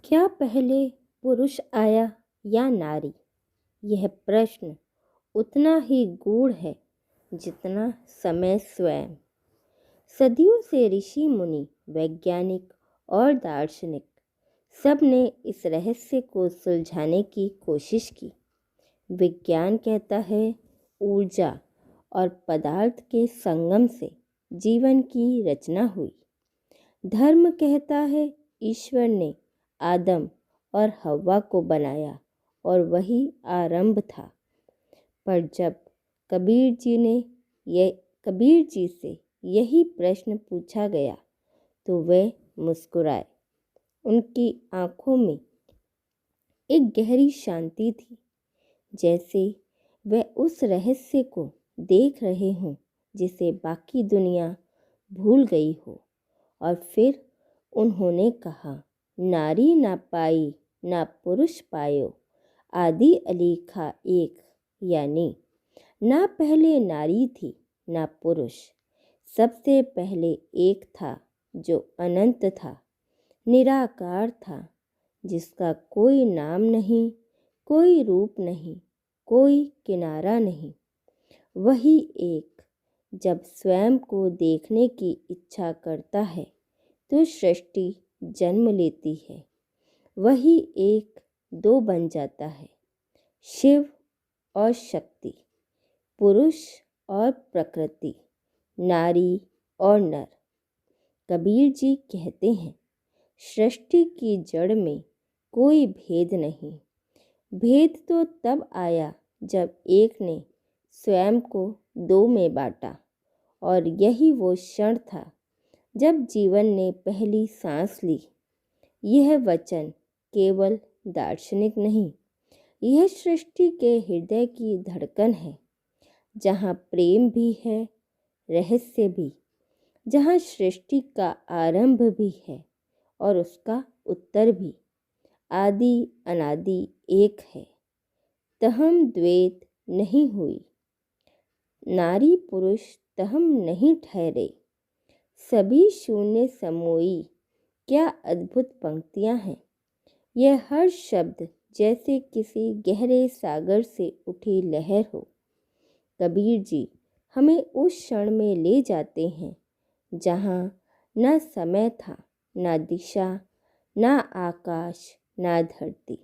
क्या पहले पुरुष आया या नारी? यह प्रश्न उतना ही गूढ़ है जितना समय स्वयं। सदियों से ऋषि मुनि, वैज्ञानिक और दार्शनिक सब ने इस रहस्य को सुलझाने की कोशिश की। विज्ञान कहता है ऊर्जा और पदार्थ के संगम से जीवन की रचना हुई। धर्म कहता है ईश्वर ने आदम और हव्वा को बनाया और वही आरंभ था। पर जब कबीर जी से यही प्रश्न पूछा गया तो वे मुस्कुराए। उनकी आंखों में एक गहरी शांति थी, जैसे वे उस रहस्य को देख रहे हों जिसे बाकी दुनिया भूल गई हो। और फिर उन्होंने कहा, नारी ना पाई ना पुरुष पायो, आदि अलीखा एक। यानी ना पहले नारी थी ना पुरुष, सबसे पहले एक था जो अनंत था, निराकार था, जिसका कोई नाम नहीं, कोई रूप नहीं, कोई किनारा नहीं। वही एक जब स्वयं को देखने की इच्छा करता है तो सृष्टि जन्म लेती है। वही एक दो बन जाता है, शिव और शक्ति, पुरुष और प्रकृति, नारी और नर। कबीर जी कहते हैं सृष्टि की जड़ में कोई भेद नहीं। भेद तो तब आया जब एक ने स्वयं को दो में बांटा, और यही वो क्षण था जब जीवन ने पहली सांस ली। यह वचन केवल दार्शनिक नहीं, यह सृष्टि के हृदय की धड़कन है, जहाँ प्रेम भी है, रहस्य भी, जहाँ सृष्टि का आरंभ भी है और उसका उत्तर भी। आदि अनादि एक है, तहम द्वैत नहीं हुई, नारी पुरुष तहम नहीं ठहरे, सभी शून्य समोई। क्या अद्भुत पंक्तियाँ हैं। यह हर शब्द जैसे किसी गहरे सागर से उठी लहर हो। कबीर जी हमें उस क्षण में ले जाते हैं जहाँ न समय था, न दिशा, न आकाश, न धरती,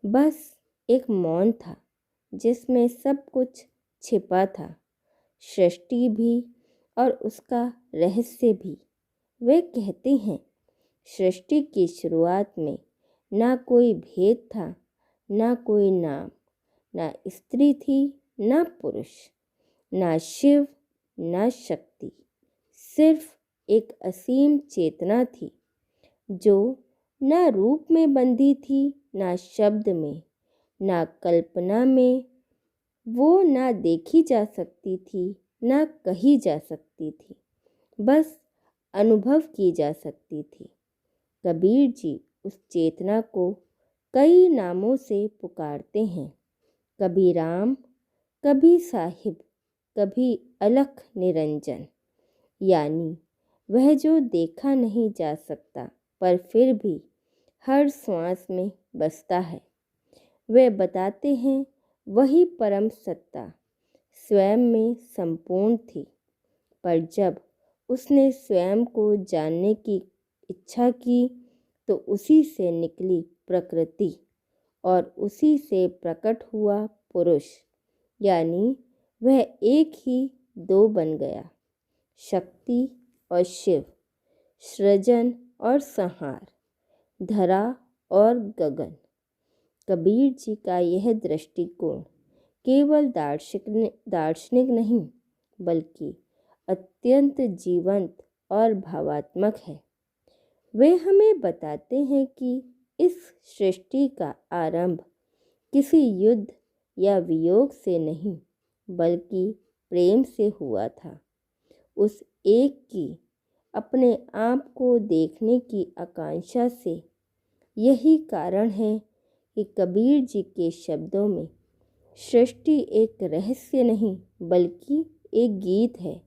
बस एक मौन था जिसमें सब कुछ छिपा था, सृष्टि भी और उसका रहस्य भी। वे कहते हैं सृष्टि की शुरुआत में ना कोई भेद था, ना कोई नाम, ना स्त्री थी ना पुरुष, ना शिव ना शक्ति, सिर्फ एक असीम चेतना थी जो ना रूप में बंधी थी, ना शब्द में, ना कल्पना में। वो ना देखी जा सकती थी ना कही जा सकती थी, बस अनुभव की जा सकती थी। कबीर जी उस चेतना को कई नामों से पुकारते हैं, कभी राम, कभी साहिब, कभी अलख निरंजन। यानी वह जो देखा नहीं जा सकता पर फिर भी हर श्वास में बसता है। वे बताते हैं वही परम सत्ता स्वयं में संपूर्ण थी, पर जब उसने स्वयं को जानने की इच्छा की तो उसी से निकली प्रकृति और उसी से प्रकट हुआ पुरुष। यानी वह एक ही दो बन गया, शक्ति और शिव, सृजन और संहार, धरा और गगन। कबीर जी का यह दृष्टिकोण केवल दार्शनिक नहीं बल्कि अत्यंत जीवंत और भावात्मक है। वे हमें बताते हैं कि इस सृष्टि का आरंभ किसी युद्ध या वियोग से नहीं बल्कि प्रेम से हुआ था, उस एक की अपने आप को देखने की आकांक्षा से। यही कारण है कि कबीर जी के शब्दों में सृष्टि एक रहस्य नहीं बल्कि एक गीत है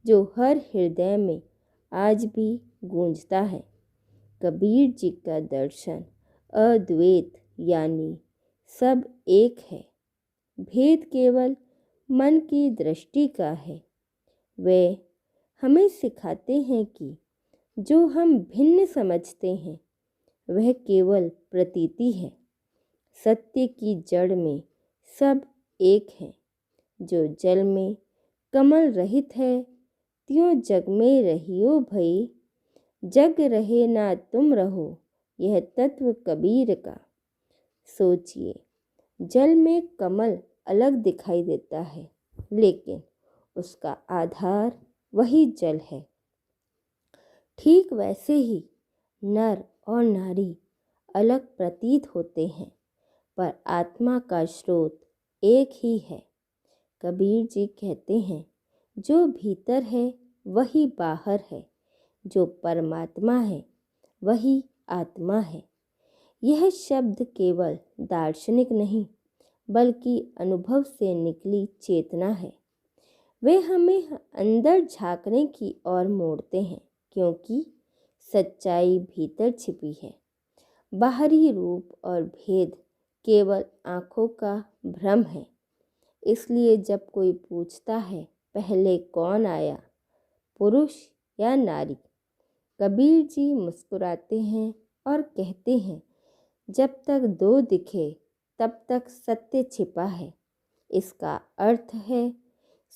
जो हर हृदय में आज भी गूंजता है। कबीर जी का दर्शन अद्वैत यानी सब एक है। भेद केवल मन की दृष्टि का है। वे हमें सिखाते हैं कि जो हम भिन्न समझते हैं वह केवल प्रतीति है। सत्य की जड़ में सब एक है। जो जल में कमल रहित है, त्यों जग में रहियो भई। जग रहे ना तुम रहो, यह तत्व कबीर का। सोचिए, जल में कमल अलग दिखाई देता है, लेकिन उसका आधार वही जल है। ठीक वैसे ही नर और नारी अलग प्रतीत होते हैं, पर आत्मा का स्रोत एक ही है। कबीर जी कहते हैं, जो भीतर है वही बाहर है, जो परमात्मा है वही आत्मा है। यह शब्द केवल दार्शनिक नहीं, बल्कि अनुभव से निकली चेतना है। वे हमें अंदर झांकने की ओर मोड़ते हैं, क्योंकि सच्चाई भीतर छिपी है। बाहरी रूप और भेद केवल आँखों का भ्रम है। इसलिए जब कोई पूछता है, पहले कौन आया, पुरुष या नारी, कबीर जी मुस्कुराते हैं और कहते हैं, जब तक दो दिखे तब तक सत्य छिपा है। इसका अर्थ है,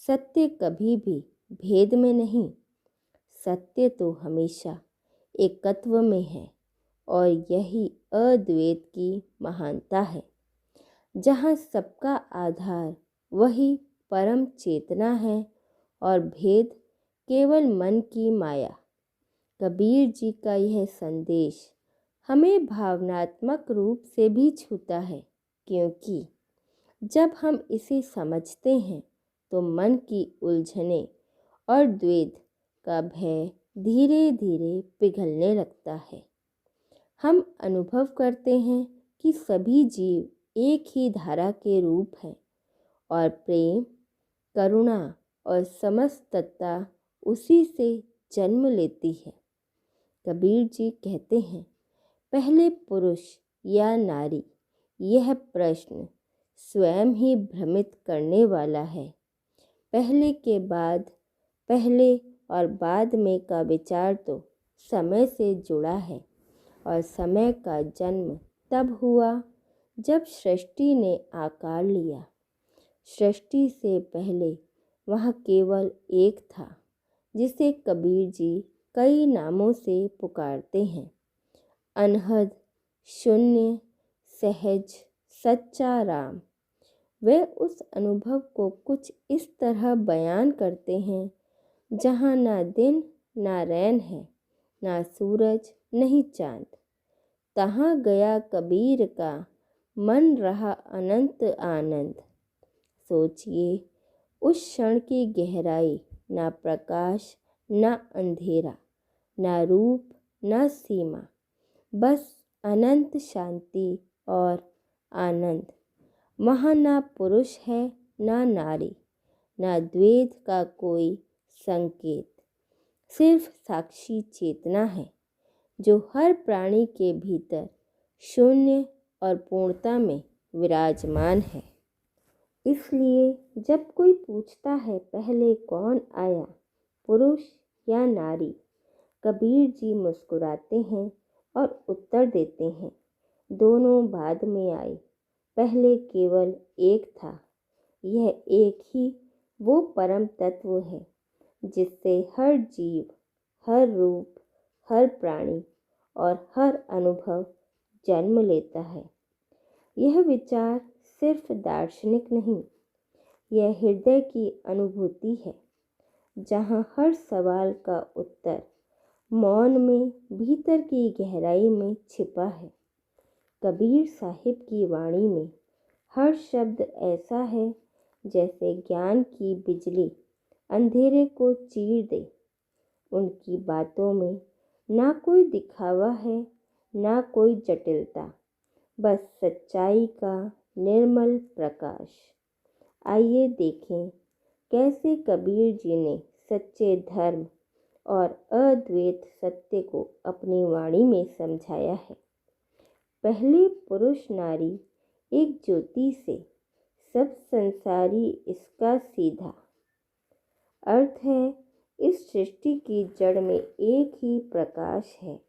सत्य कभी भी भेद में नहीं, सत्य तो हमेशा एकत्व में है। और यही अद्वैत की महानता है, जहाँ सबका आधार वही परम चेतना है और भेद केवल मन की माया। कबीर जी का यह संदेश हमें भावनात्मक रूप से भी छूता है, क्योंकि जब हम इसे समझते हैं तो मन की उलझने और द्वेष का भय धीरे धीरे पिघलने लगता है। हम अनुभव करते हैं कि सभी जीव एक ही धारा के रूप हैं और प्रेम, करुणा और समस्तता उसी से जन्म लेती है। कबीर जी कहते हैं, पहले पुरुष या नारी, यह प्रश्न स्वयं ही भ्रमित करने वाला है। पहले के बाद, पहले और बाद में का विचार तो समय से जुड़ा है, और समय का जन्म तब हुआ जब सृष्टि ने आकार लिया। सृष्टि से पहले वहाँ केवल एक था, जिसे कबीर जी कई नामों से पुकारते हैं। अनहद, शून्य, सहज, सच्चा राम। वे उस अनुभव को कुछ इस तरह बयान करते हैं, जहाँ ना दिन ना रैन है, ना सूरज नहीं चांद। तहाँ गया कबीर का, मन रहा अनंत आनंद। सोचिए, उस क्षण की गहराई, ना प्रकाश ना अंधेरा, ना रूप ना सीमा, बस अनंत शांति और आनंद। वहाँ ना पुरुष है ना नारी, ना द्वैत का कोई संकेत, सिर्फ साक्षी चेतना है, जो हर प्राणी के भीतर शून्य और पूर्णता में विराजमान है। इसलिए जब कोई पूछता है, पहले कौन आया, पुरुष या नारी, कबीर जी मुस्कुराते हैं और उत्तर देते हैं, दोनों बाद में आए, पहले केवल एक था। यह एक ही वो परम तत्व है, जिससे हर जीव, हर रूप, हर प्राणी और हर अनुभव जन्म लेता है। यह विचार सिर्फ दार्शनिक नहीं, यह हृदय की अनुभूति है, जहाँ हर सवाल का उत्तर मौन में, भीतर की गहराई में छिपा है। कबीर साहिब की वाणी में हर शब्द ऐसा है जैसे ज्ञान की बिजली अंधेरे को चीर दे। उनकी बातों में ना कोई दिखावा है, ना कोई जटिलता, बस सच्चाई का निर्मल प्रकाश। आइए देखें कैसे कबीर जी ने सच्चे धर्म और अद्वैत सत्य को अपनी वाणी में समझाया है। पहले पुरुष नारी एक ज्योति से, सब संसारी इसका सीधा अर्थ है। इस सृष्टि की जड़ में एक ही प्रकाश है,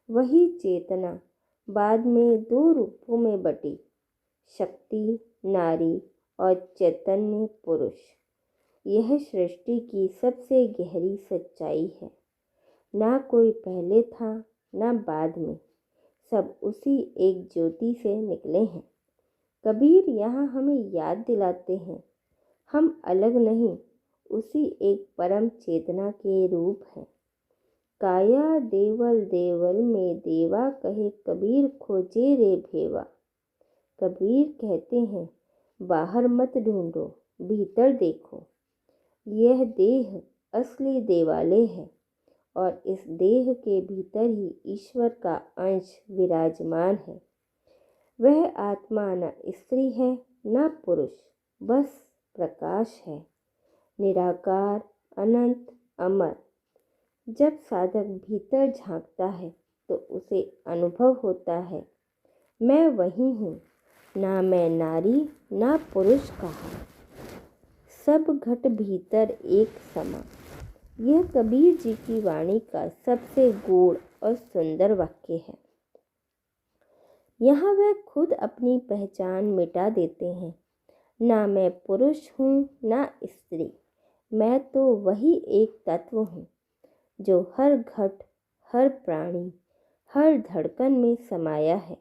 वही चेतना बाद में दो रूपों में बटी, शक्ति नारी और चैतन्य पुरुष। यह सृष्टि की सबसे गहरी सच्चाई है। ना कोई पहले था ना बाद में, सब उसी एक ज्योति से निकले हैं। कबीर यहाँ हमें याद दिलाते हैं, हम अलग नहीं, उसी एक परम चेतना के रूप हैं। काया देवल देवल में देवा, कहे कबीर खोजे रे भेवा। कबीर कहते हैं, बाहर मत ढूंढो, भीतर देखो। यह देह असली देवालय है और इस देह के भीतर ही ईश्वर का अंश विराजमान है। वह आत्मा न स्त्री है न पुरुष, बस प्रकाश है, निराकार, अनंत, अमर। जब साधक भीतर झांकता है तो उसे अनुभव होता है, मैं वही हूँ, ना मैं नारी ना पुरुष कहा, सब घट भीतर एक समा। यह कबीर जी की वाणी का सबसे गूढ़ और सुंदर वाक्य है। यहाँ वह खुद अपनी पहचान मिटा देते हैं। ना मैं पुरुष हूँ ना स्त्री, मैं तो वही एक तत्व हूँ जो हर घट, हर प्राणी, हर धड़कन में समाया है।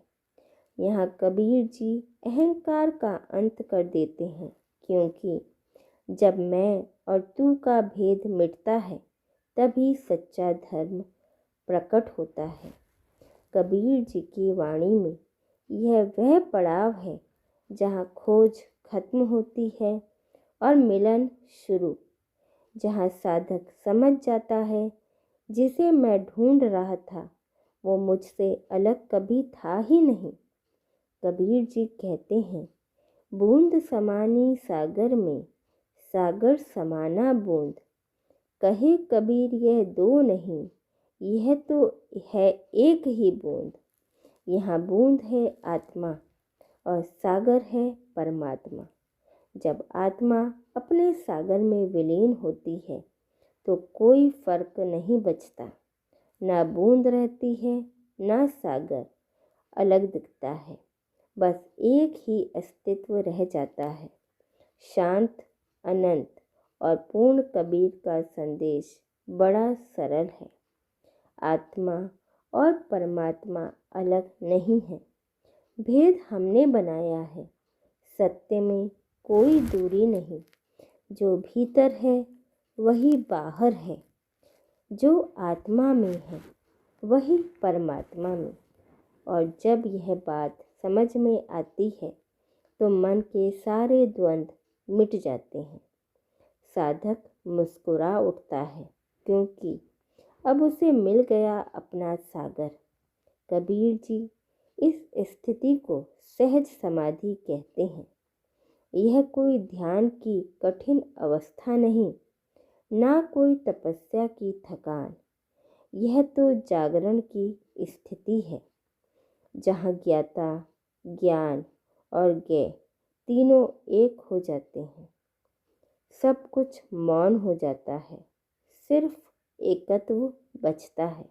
यहाँ कबीर जी अहंकार का अंत कर देते हैं, क्योंकि जब मैं और तू का भेद मिटता है तभी सच्चा धर्म प्रकट होता है। कबीर जी की वाणी में यह वह पड़ाव है जहाँ खोज खत्म होती है और मिलन शुरू, जहाँ साधक समझ जाता है जिसे मैं ढूंढ रहा था वो मुझसे अलग कभी था ही नहीं। कबीर जी कहते हैं, बूंद समानी सागर में, सागर समाना बूंद। कहे कबीर यह दो नहीं, यह तो है एक ही बूंद। यहाँ बूंद है आत्मा और सागर है परमात्मा। जब आत्मा अपने सागर में विलीन होती है तो कोई फर्क नहीं बचता, ना बूंद रहती है ना सागर अलग दिखता है, बस एक ही अस्तित्व रह जाता है, शांत, अनंत और पूर्ण। कबीर का संदेश बड़ा सरल है। आत्मा और परमात्मा अलग नहीं है, भेद हमने बनाया है, सत्य में कोई दूरी नहीं। जो भीतर है वही बाहर है, जो आत्मा में है वही परमात्मा में। और जब यह बात समझ में आती है तो मन के सारे द्वंद्व मिट जाते हैं। साधक मुस्कुरा उठता है, क्योंकि अब उसे मिल गया अपना सागर। कबीर जी इस स्थिति को सहज समाधि कहते हैं। यह कोई ध्यान की कठिन अवस्था नहीं, ना कोई तपस्या की थकान, यह तो जागरण की स्थिति है, जहाँ ज्ञाता, ज्ञान और ज्ञेय तीनों एक हो जाते हैं। सब कुछ मौन हो जाता है, सिर्फ एकत्व बचता है।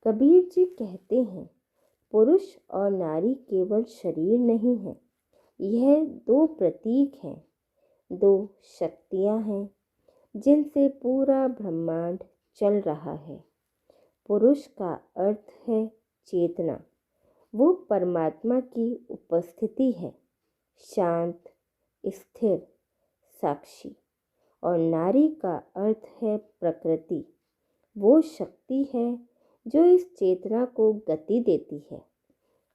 कबीर जी कहते हैं, पुरुष और नारी केवल शरीर नहीं है, यह दो प्रतीक हैं, दो शक्तियाँ हैं जिनसे पूरा ब्रह्मांड चल रहा है। पुरुष का अर्थ है चेतना, वो परमात्मा की उपस्थिति है, शांत, स्थिर, साक्षी। और नारी का अर्थ है प्रकृति, वो शक्ति है जो इस चेतना को गति देती है,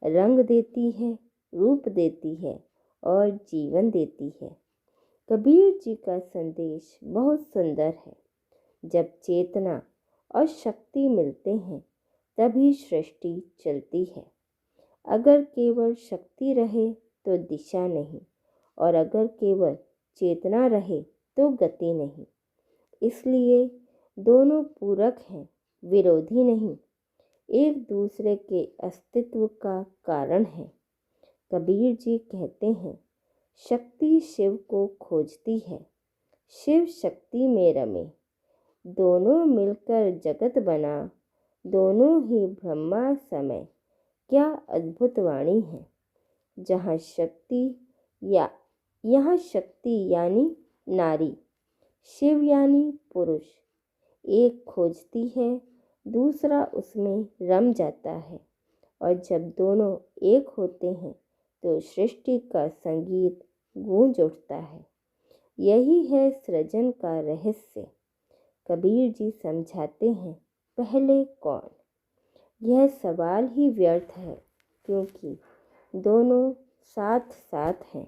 रंग देती है, रूप देती है और जीवन देती है। कबीर जी का संदेश बहुत सुंदर है। जब चेतना और शक्ति मिलते हैं तभी सृष्टि चलती है। अगर केवल शक्ति रहे तो दिशा नहीं, और अगर केवल चेतना रहे तो गति नहीं। इसलिए दोनों पूरक हैं, विरोधी नहीं। एक दूसरे के अस्तित्व का कारण है। कबीर जी कहते हैं, शक्ति शिव को खोजती है, शिव शक्ति में रमे, दोनों मिलकर जगत बना, दोनों ही ब्रह्मा समय। क्या अद्भुत वाणी है। जहाँ शक्ति यहाँ शक्ति यानी नारी, शिव यानी पुरुष एक खोजती है, दूसरा उसमें रम जाता है, और जब दोनों एक होते हैं तो सृष्टि का संगीत गूंज उठता है। यही है सृजन का रहस्य। कबीर जी समझाते हैं, पहले कौन? यह सवाल ही व्यर्थ है, क्योंकि दोनों साथ साथ हैं,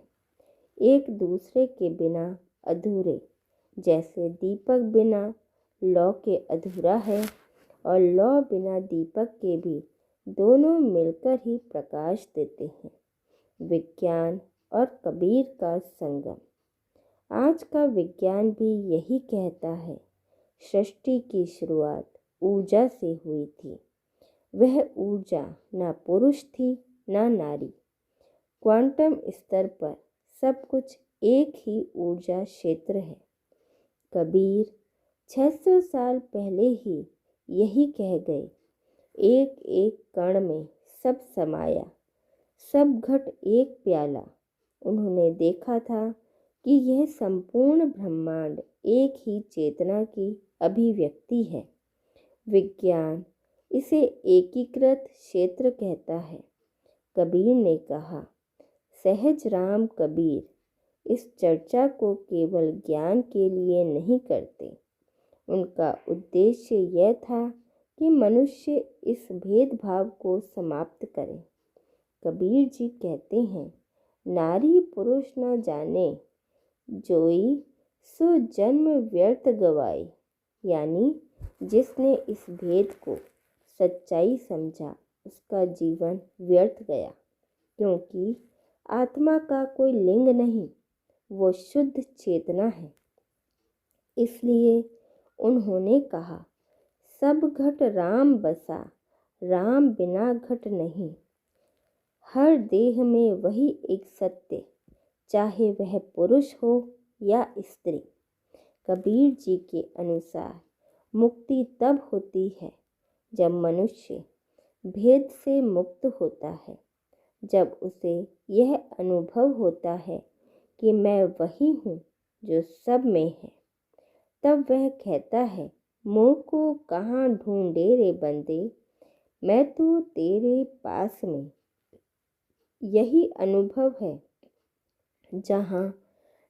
एक दूसरे के बिना अधूरे। जैसे दीपक बिना लौ के अधूरा है, और लौ बिना दीपक के भी दोनों मिलकर ही प्रकाश देते हैं। विज्ञान और कबीर का संगम। आज का विज्ञान भी यही कहता है, सृष्टि की शुरुआत ऊर्जा से हुई थी। वह ऊर्जा ना पुरुष थी ना नारी। क्वांटम स्तर पर सब कुछ एक ही ऊर्जा क्षेत्र है। कबीर 600 साल पहले ही यही कह गए, एक एक कण में सब समाया, सब घट एक प्याला। उन्होंने देखा था कि यह संपूर्ण ब्रह्मांड एक ही चेतना की अभिव्यक्ति है। विज्ञान इसे एकीकृत क्षेत्र कहता है। कबीर ने कहा, सहज राम कबीर इस चर्चा को केवल ज्ञान के लिए नहीं करते। उनका उद्देश्य यह था कि मनुष्य इस भेदभाव को समाप्त करे। कबीर जी कहते हैं, नारी पुरुष न जाने, जोई सो जन्म व्यर्थ गवाए। यानी जिसने इस भेद को सच्चाई समझा, उसका जीवन व्यर्थ गया, क्योंकि आत्मा का कोई लिंग नहीं, वो शुद्ध चेतना है। इसलिए उन्होंने कहा, सब घट राम बसा, राम बिना घट नहीं। हर देह में वही एक सत्य, चाहे वह पुरुष हो या स्त्री। कबीर जी के अनुसार मुक्ति तब होती है जब मनुष्य भेद से मुक्त होता है, जब उसे यह अनुभव होता है कि मैं वही हूँ जो सब में है। तब वह कहता है, मुँह को कहाँ ढूंढे रे बंदे, मैं तो तेरे पास में। यही अनुभव है जहाँ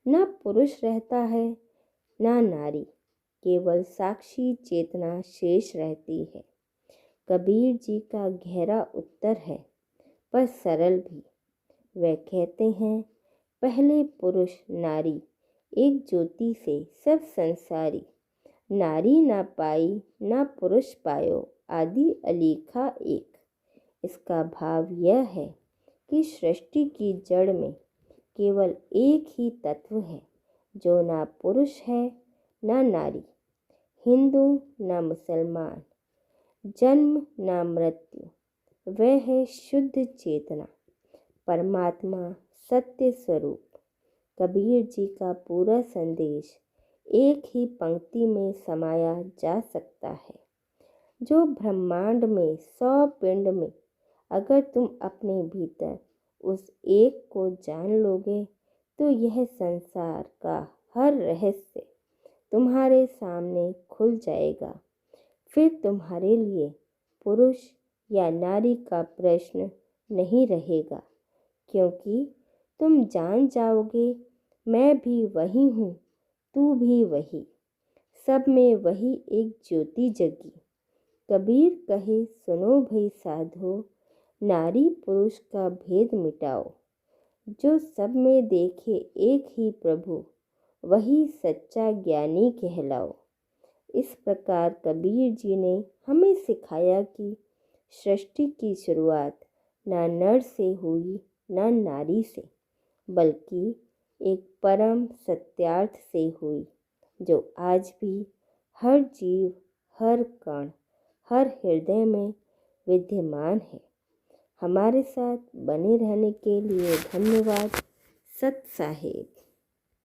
न पुरुष रहता है न नारी, केवल साक्षी चेतना शेष रहती है। कबीर जी का गहरा उत्तर है, पर सरल भी। वह कहते हैं, पहले पुरुष नारी एक ज्योति से सब संसारी, नारी ना पाई ना पुरुष पायो, आदि अलीखा एक। इसका भाव यह है कि सृष्टि की जड़ में केवल एक ही तत्व है, जो ना पुरुष है ना नारी, हिंदू ना मुसलमान, जन्म ना मृत्यु। वह है शुद्ध चेतना, परमात्मा, सत्य स्वरूप। कबीर जी का पूरा संदेश एक ही पंक्ति में समाया जा सकता है। जो ब्रह्मांड में 100 पिंड में अगर तुम अपने भीतर उस एक को जान लोगे, तो यह संसार का हर रहस्य तुम्हारे सामने खुल जाएगा। फिर तुम्हारे लिए पुरुष या नारी का प्रश्न नहीं रहेगा, क्योंकि तुम जान जाओगे, मैं भी वही हूँ, तू भी वही, सब में वही एक ज्योति जगी। कबीर कहे, सुनो भई साधो, नारी पुरुष का भेद मिटाओ, जो सब में देखे एक ही प्रभु, वही सच्चा ज्ञानी कहलाओ। इस प्रकार कबीर जी ने हमें सिखाया कि सृष्टि की शुरुआत ना नर से हुई ना नारी से, बल्कि एक परम सत्यार्थ से हुई, जो आज भी हर जीव, हर कण, हर हृदय में विद्यमान है। हमारे साथ बने रहने के लिए धन्यवाद सत साहेब।